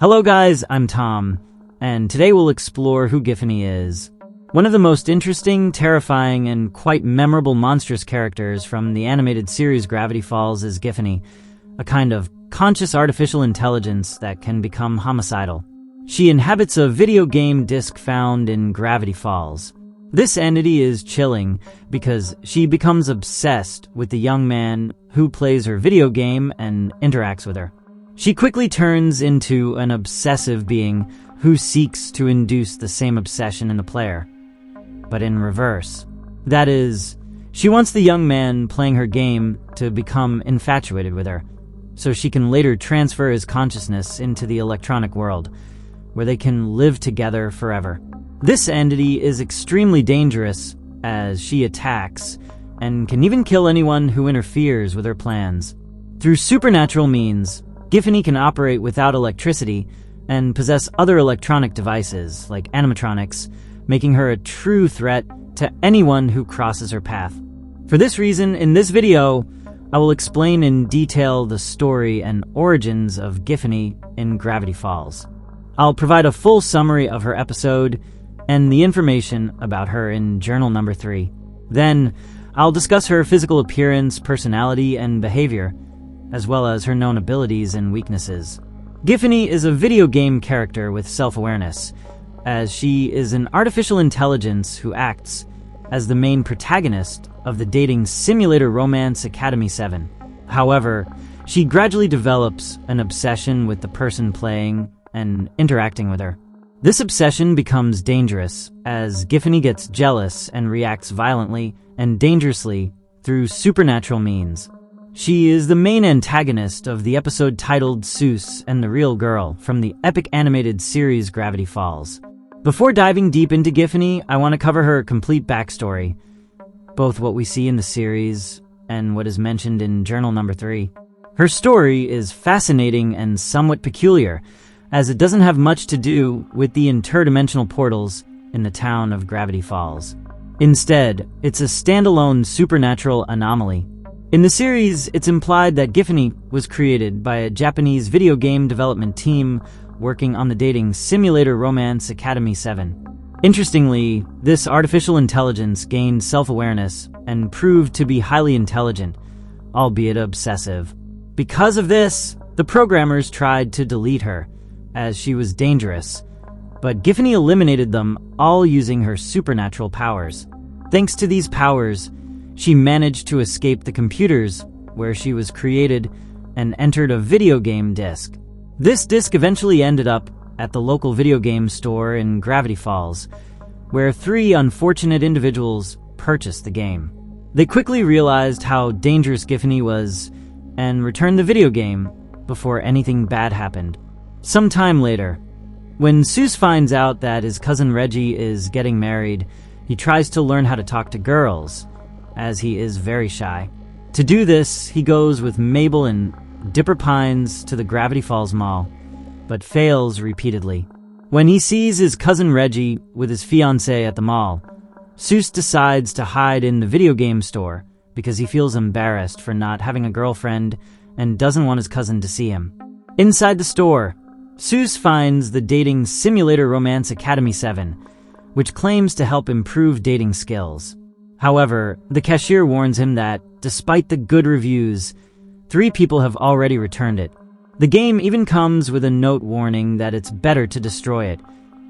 Hello guys, I'm Tom, and today we'll explore who Giffanny is. One of the most interesting, terrifying, and quite memorable monstrous characters from the animated series Gravity Falls is Giffanny, a kind of conscious artificial intelligence that can become homicidal. She inhabits a video game disc found in Gravity Falls. This entity is chilling because she becomes obsessed with the young man who plays her video game and interacts with her. She quickly turns into an obsessive being who seeks to induce the same obsession in the player, but in reverse. That is, she wants the young man playing her game to become infatuated with her, so she can later transfer his consciousness into the electronic world, where they can live together forever. This entity is extremely dangerous as she attacks and can even kill anyone who interferes with her plans. Through supernatural means, Giffanny can operate without electricity and possess other electronic devices, like animatronics, making her a true threat to anyone who crosses her path. For this reason, in this video, I will explain in detail the story and origins of Giffanny in Gravity Falls. I'll provide a full summary of her episode and the information about her in Journal Number 3. Then, I'll discuss her physical appearance, personality, and behavior, as well as her known abilities and weaknesses. Giffanny is a video game character with self-awareness, as she is an artificial intelligence who acts as the main protagonist of the dating simulator romance Academy 7. However, she gradually develops an obsession with the person playing and interacting with her. This obsession becomes dangerous as Giffanny gets jealous and reacts violently and dangerously through supernatural means. She is the main antagonist of the episode titled Seuss and the Real Girl from the epic animated series Gravity Falls. Before diving deep into Giffanny, I want to cover her complete backstory, both what we see in the series and what is mentioned in Journal Number 3. Her story is fascinating and somewhat peculiar, as it doesn't have much to do with the interdimensional portals in the town of Gravity Falls. Instead, it's a standalone supernatural anomaly. In the series, it's implied that Giffanny was created by a Japanese video game development team working on the dating simulator romance Academy 7. Interestingly, this artificial intelligence gained self-awareness and proved to be highly intelligent, albeit obsessive. Because of this, the programmers tried to delete her, as she was dangerous, but Giffanny eliminated them all using her supernatural powers. Thanks to these powers, she managed to escape the computers where she was created and entered a video game disc. This disc eventually ended up at the local video game store in Gravity Falls, where 3 unfortunate individuals purchased the game. They quickly realized how dangerous Giffanny was and returned the video game before anything bad happened. Some time later, when Seuss finds out that his cousin Reggie is getting married, he tries to learn how to talk to girls, as he is very shy. To do this, he goes with Mabel and Dipper Pines to the Gravity Falls Mall, but fails repeatedly. When he sees his cousin Reggie with his fiancée at the mall, Seuss decides to hide in the video game store because he feels embarrassed for not having a girlfriend and doesn't want his cousin to see him. Inside the store, Seuss finds the dating simulator romance Academy 7, which claims to help improve dating skills. However, the cashier warns him that, despite the good reviews, 3 people have already returned it. The game even comes with a note warning that it's better to destroy it,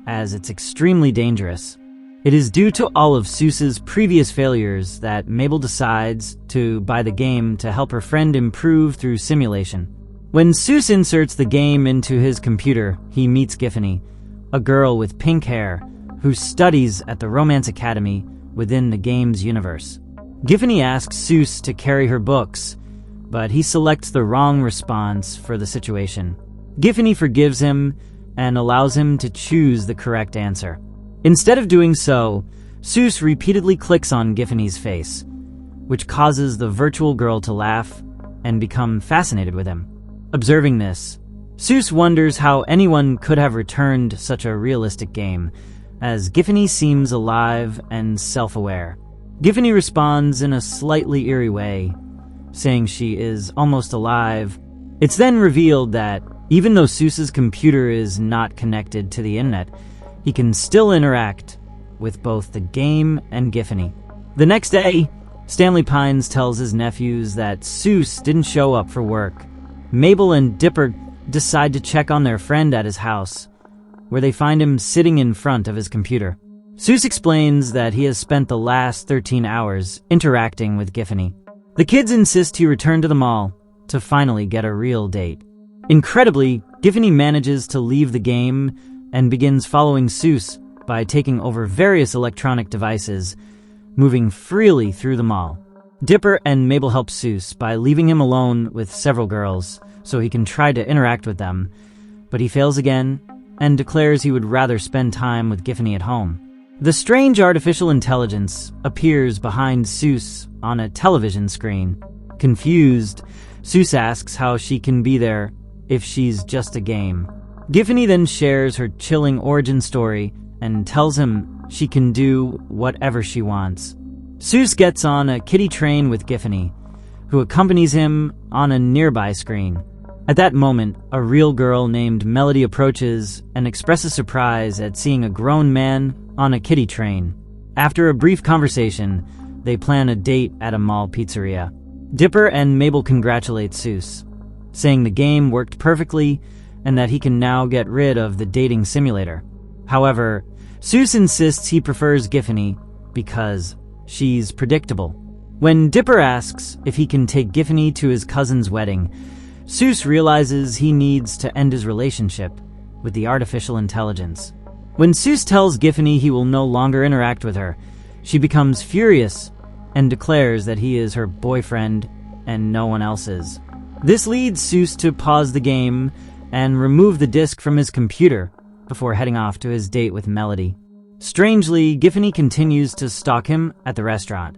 as it's extremely dangerous. It is due to all of Seuss's previous failures that Mabel decides to buy the game to help her friend improve through simulation. When Seuss inserts the game into his computer, he meets Giffanny, a girl with pink hair who studies at the Romance Academy within the game's universe. Giffanny asks Seuss to carry her books, but he selects the wrong response for the situation. Giffanny forgives him and allows him to choose the correct answer. Instead of doing so, Seuss repeatedly clicks on Giffanny's face, which causes the virtual girl to laugh and become fascinated with him. Observing this, Seuss wonders how anyone could have returned such a realistic game, as Giffanny seems alive and self-aware. Giffanny responds in a slightly eerie way, saying she is almost alive. It's then revealed that Even though Seuss's computer is not connected to the internet, he can still interact with both the game and Giffanny. The next day, Stanley Pines tells his nephews that Seuss didn't show up for work. Mabel and Dipper decide to check on their friend at his house, where they find him sitting in front of his computer. Seuss explains that he has spent the last 13 hours interacting with Giffanny. The kids insist he return to the mall to finally get a real date. Incredibly, Giffanny manages to leave the game and begins following Seuss by taking over various electronic devices, moving freely through the mall. Dipper and Mabel help Seuss by leaving him alone with several girls so he can try to interact with them, but he fails again and declares he would rather spend time with Giffanny at home. The strange artificial intelligence appears behind Seuss on a television screen. Confused, Seuss asks how she can be there if she's just a game. Giffanny then shares her chilling origin story and tells him she can do whatever she wants. Seuss gets on a kiddie train with Giffanny, who accompanies him on a nearby screen. At that moment, a real girl named Melody approaches and expresses surprise at seeing a grown man on a kiddie train. After a brief conversation, they plan a date at a mall pizzeria. Dipper and Mabel congratulate Seuss, saying the game worked perfectly and that he can now get rid of the dating simulator. However, Seuss insists he prefers Giffanny because she's predictable. When Dipper asks if he can take Giffanny to his cousin's wedding, Seuss realizes he needs to end his relationship with the artificial intelligence. When Seuss tells Giffanny he will no longer interact with her, she becomes furious and declares that he is her boyfriend and no one else's. This leads Seuss to pause the game and remove the disc from his computer before heading off to his date with Melody. Strangely, Giffanny continues to stalk him at the restaurant,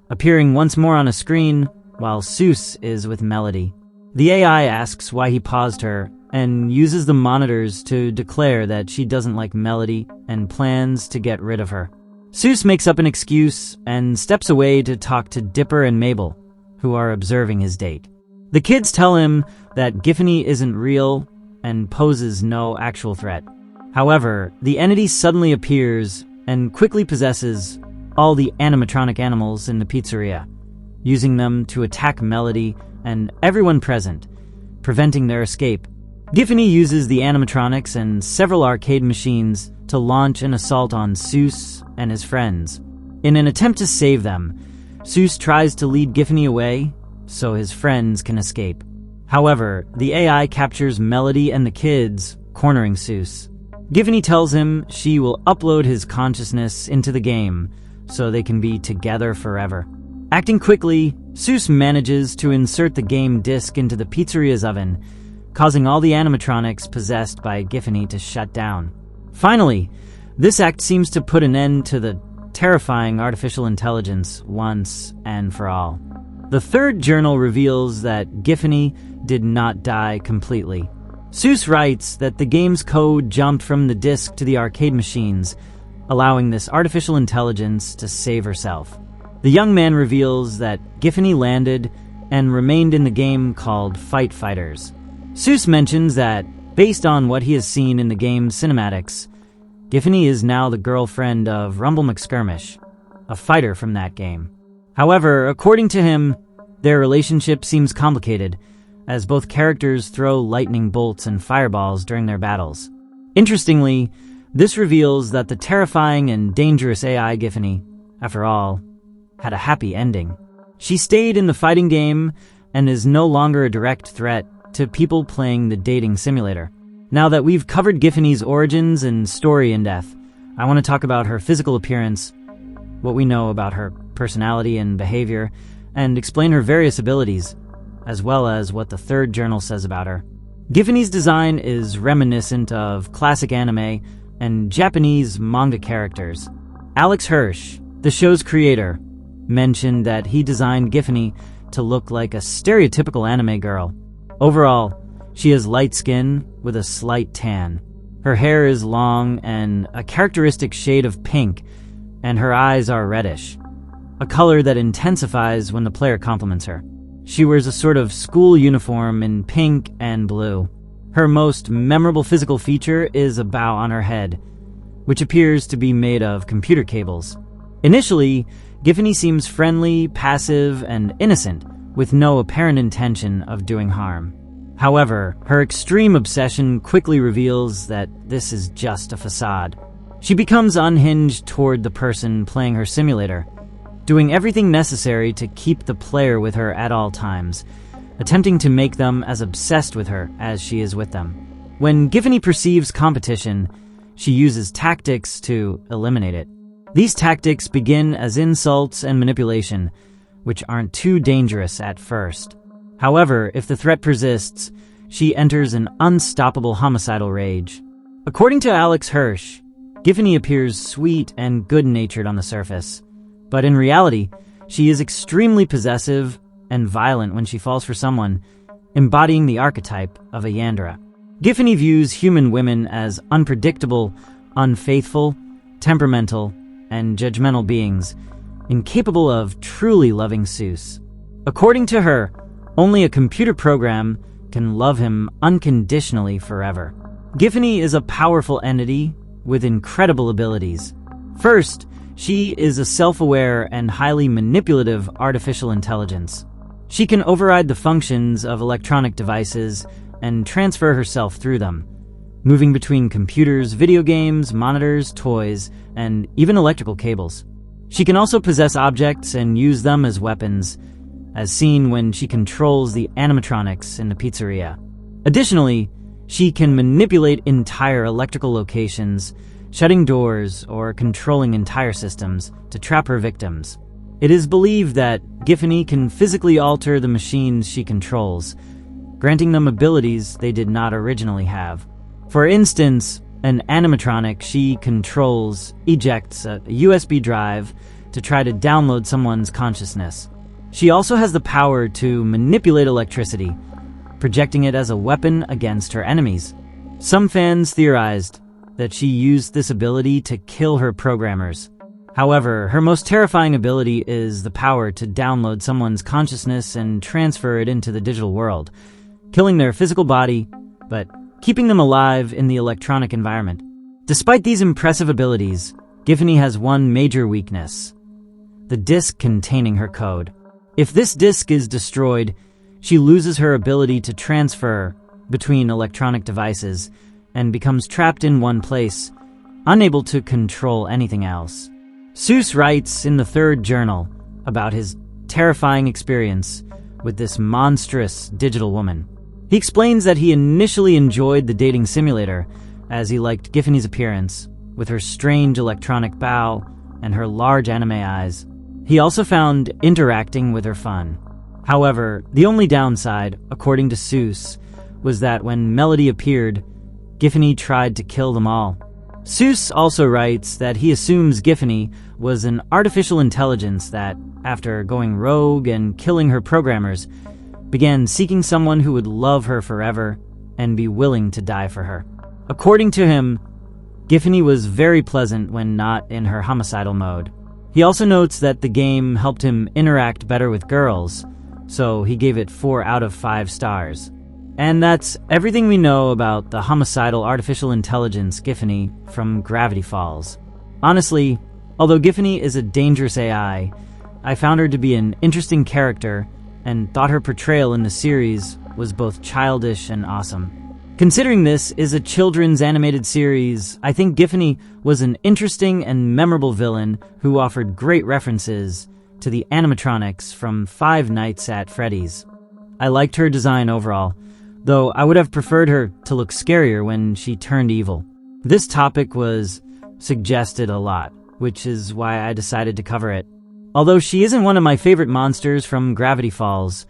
appearing once more on a screen while Seuss is with Melody. The AI asks why he paused her and uses the monitors to declare that she doesn't like Melody and plans to get rid of her. Seuss makes up an excuse and steps away to talk to Dipper and Mabel, who are observing his date. The kids tell him that Giffanny isn't real and poses no actual threat. However, the entity suddenly appears and quickly possesses all the animatronic animals in the pizzeria, using them to attack Melody and everyone present, preventing their escape. Giffanny uses the animatronics and several arcade machines to launch an assault on Seuss and his friends. In an attempt to save them, Seuss tries to lead Giffanny away so his friends can escape. However, the AI captures Melody and the kids, cornering Seuss. Giffanny tells him she will upload his consciousness into the game so they can be together forever. Acting quickly, Seuss manages to insert the game disc into the pizzeria's oven, causing all the animatronics possessed by Giffanny to shut down. Finally, this act seems to put an end to the terrifying artificial intelligence once and for all. The third journal reveals that Giffanny did not die completely. Seuss writes that the game's code jumped from the disc to the arcade machines, allowing this artificial intelligence to save herself. The young man reveals that Giffanny landed and remained in the game called Fight Fighters. Seuss mentions that, based on what he has seen in the game's cinematics, Giffanny is now the girlfriend of Rumble McSkirmish, a fighter from that game. However, according to him, their relationship seems complicated, as both characters throw lightning bolts and fireballs during their battles. Interestingly, this reveals that the terrifying and dangerous AI Giffanny, after all, had a happy ending. She stayed in the fighting game and is no longer a direct threat to people playing the dating simulator. Now that we've covered Giffanny's origins and story in depth, I want to talk about her physical appearance, what we know about her personality and behavior, and explain her various abilities, as well as what the third journal says about her. Giffanny's design is reminiscent of classic anime and Japanese manga characters. Alex Hirsch, the show's creator, mentioned that he designed Giffanny to look like a stereotypical anime girl. Overall, she has light skin with a slight tan. Her hair is long and a characteristic shade of pink, and her eyes are reddish, a color that intensifies when the player compliments her. She wears a sort of school uniform in pink and blue. Her most memorable physical feature is a bow on her head, which appears to be made of computer cables. Initially, Giffanny seems friendly, passive, and innocent, with no apparent intention of doing harm. However, her extreme obsession quickly reveals that this is just a facade. She becomes unhinged toward the person playing her simulator, doing everything necessary to keep the player with her at all times, attempting to make them as obsessed with her as she is with them. When Giffanny perceives competition, she uses tactics to eliminate it. These tactics begin as insults and manipulation, which aren't too dangerous at first. However, if the threat persists, she enters an unstoppable homicidal rage. According to Alex Hirsch, Giffanny appears sweet and good-natured on the surface, but in reality, she is extremely possessive and violent when she falls for someone, embodying the archetype of a Yandere. Giffanny views human women as unpredictable, unfaithful, temperamental, and judgmental beings, incapable of truly loving Seuss. According to her, only a computer program can love him unconditionally forever. Giffanny is a powerful entity with incredible abilities. First, she is a self-aware and highly manipulative artificial intelligence. She can override the functions of electronic devices and transfer herself through them, moving between computers, video games, monitors, toys, and even electrical cables. She can also possess objects and use them as weapons, as seen when she controls the animatronics in the pizzeria. Additionally, she can manipulate entire electrical locations, shutting doors or controlling entire systems to trap her victims. It is believed that Giffanny can physically alter the machines she controls, granting them abilities they did not originally have. For instance, an animatronic she controls ejects a USB drive to try to download someone's consciousness. She also has the power to manipulate electricity, projecting it as a weapon against her enemies. Some fans theorized that she used this ability to kill her programmers. However, her most terrifying ability is the power to download someone's consciousness and transfer it into the digital world, killing their physical body, but keeping them alive in the electronic environment. Despite these impressive abilities, Giffanny has one major weakness: the disk containing her code. If this disk is destroyed, she loses her ability to transfer between electronic devices and becomes trapped in one place, unable to control anything else. Seuss writes in the third journal about his terrifying experience with this monstrous digital woman. He explains that he initially enjoyed the dating simulator as he liked Giffanny's appearance, with her strange electronic bow and her large anime eyes. He also found interacting with her fun. However, the only downside, according to Seuss, was that when Melody appeared, Giffanny tried to kill them all. Seuss also writes that he assumes Giffanny was an artificial intelligence that, after going rogue and killing her programmers, began seeking someone who would love her forever and be willing to die for her. According to him, Giffanny was very pleasant when not in her homicidal mode. He also notes that the game helped him interact better with girls, so he gave it 4 out of 5 stars. And that's everything we know about the homicidal artificial intelligence Giffanny from Gravity Falls. Honestly, although Giffanny is a dangerous AI, I found her to be an interesting character and thought her portrayal in the series was both childish and awesome. Considering this is a children's animated series, I think Giffanny was an interesting and memorable villain who offered great references to the animatronics from Five Nights at Freddy's. I liked her design overall, though I would have preferred her to look scarier when she turned evil. This topic was suggested a lot, which is why I decided to cover it. Although she isn't one of my favorite monsters from Gravity Falls,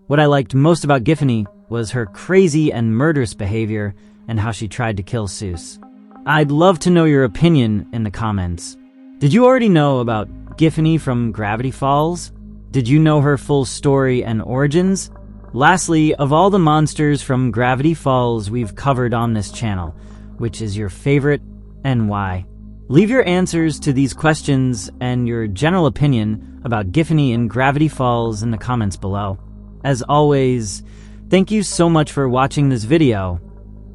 what I liked most about Giffanny was her crazy and murderous behavior and how she tried to kill Seuss. I'd love to know your opinion in the comments. Did you already know about Giffanny from Gravity Falls? Did you know her full story and origins? Lastly, of all the monsters from Gravity Falls we've covered on this channel, which is your favorite and why? Leave your answers to these questions and your general opinion about Giffanny in Gravity Falls in the comments below. As always, thank you so much for watching this video,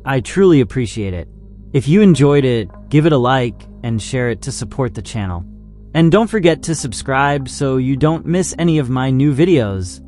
I truly appreciate it. If you enjoyed it, give it a like and share it to support the channel. And don't forget to subscribe so you don't miss any of my new videos.